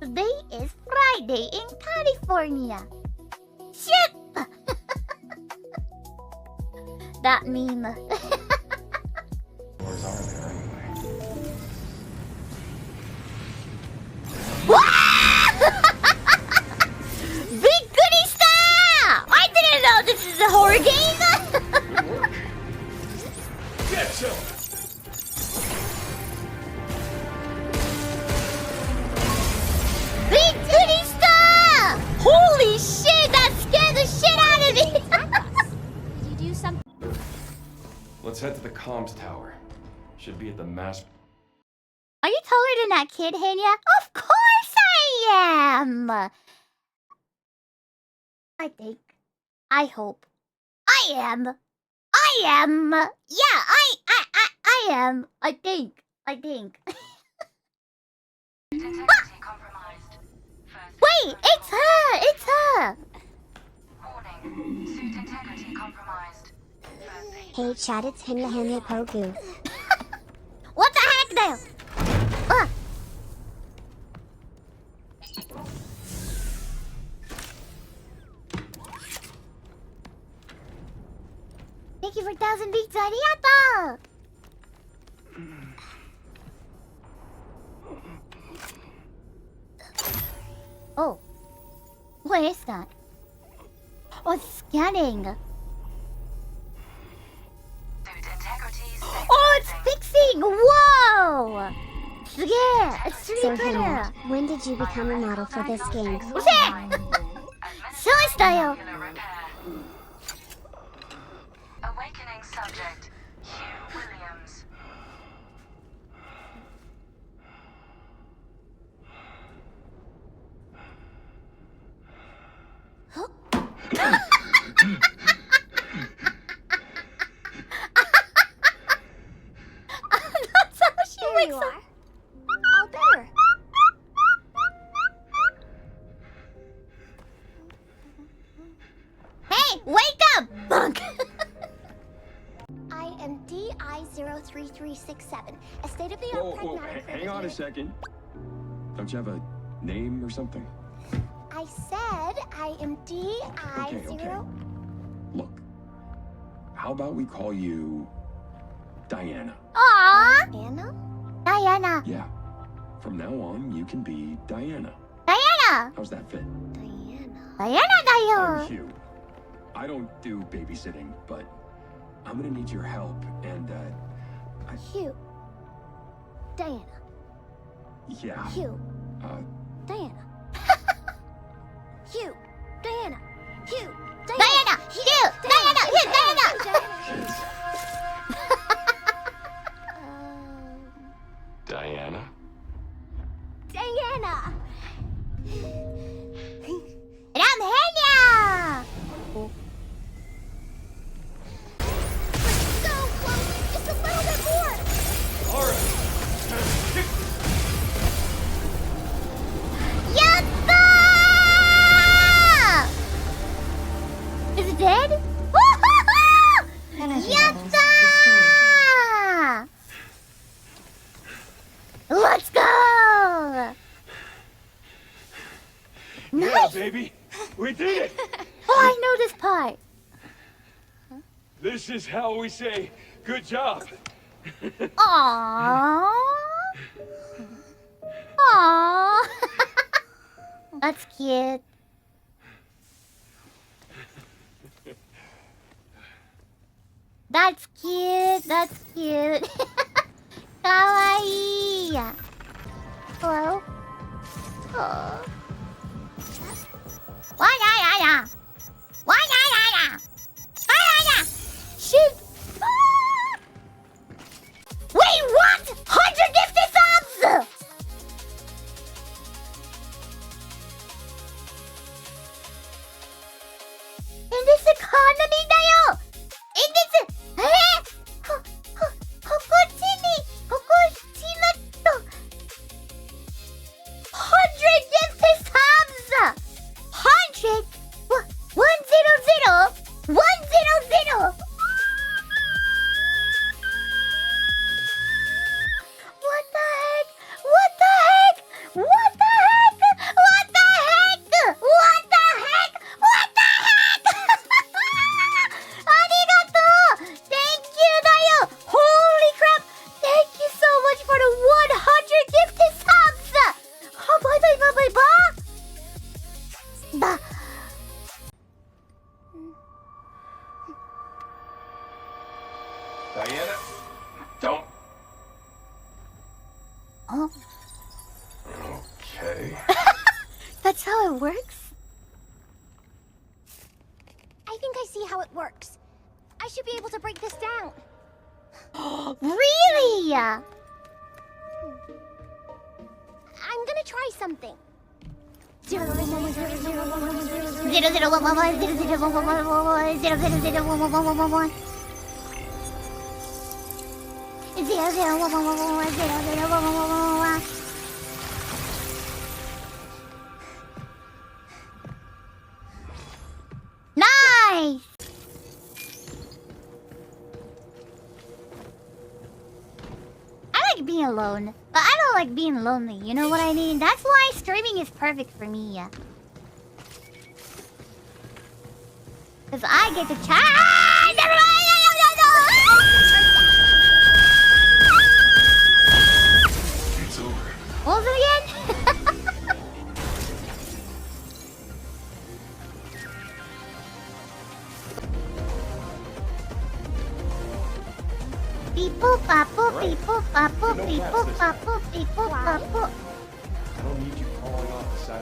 Today is Friday in California. Shit! That meme. Where's are there anyway? Bigkurishita! I didn't know this is a horror game! Good work. Get some. Bigkurishita! Holy shit, that scared the shit out of me! Did you do something? Let's head to the comms tower. Should be at the mass. Are you taller than that kid, Henya? Of course I am! I think. I hope. I am. I am. Yeah, I am. I think. Integrity compromised. First Wait, it's her! It's her! warning. Suit integrity compromised. First aid. Hey chat, it's Henya Pogu. What the heck there? Ah. Thank you for 1,000 beats, arigato! Oh. What is that? Oh, it's scanning. Suit integrity Oh, it's fixing! Whoa! Yeah, it's 3D So printer. Henya, when did you become a model for this game? そうしたよ。 repair. Awakening subject. Hugh Williams. That's how she There wakes you up. are. All better. Hey, wake up, bunk! I am DI03367, a state-of-the-art Whoa, pragmatic hang on a second. Don't you have a name or something? I said I am DI0... Okay. Look, how about we call you Diana? Aww, Anna? Diana. Yeah. From now on, you can be Diana. Diana. How's that fit? Diana. Diana da I'm yo. Hugh. I don't do babysitting, but I'm gonna need your help, and Hugh. Diana. yeah. Hugh. Diana. Hugh. Diana. Hugh. Diana. Hugh. Diana. Hugh. Diana. Diana? Diana. And I'm Henya. So close. Just a little bit more. Alright. Yatta! Is it dead? Yatta! Let's go! Yeah, Nice! baby! We did it! Oh, I know this part. This is how we say good job. Aww. Aww. That's cute. That's cute. That's cute. Kawaii. Hello? Oh. Why-ya-ya-ya. Why-ya-ya-ya. Why-ya-ya. Shoot. Ah! Wait, what? 150 subs! In this economy だよ In this... こっちのと 150 subs! 100? 100? 100? What the heck? What the heck? What the heck? Okay. That's how it works? I think I see how it works. I should be able to break this down. Really? I'm gonna try something. 0, 0, 1, 1, 0, 0, 1, 1, 1, 0, 0. 0 0 1 1 1 0 0 1 1 1 1 0 0 0 1 1 1 1 1 1 0 0 1 1 1 1 0 0 1 1 1 1 1. Nice! I like being alone, but I don't like being lonely, you know what I mean? That's why streaming is perfect for me. Cause I get to chat. It's over. What was it again? Beep boop bop boop beep boop bop boop beep boop bop boop beep boop bop boop.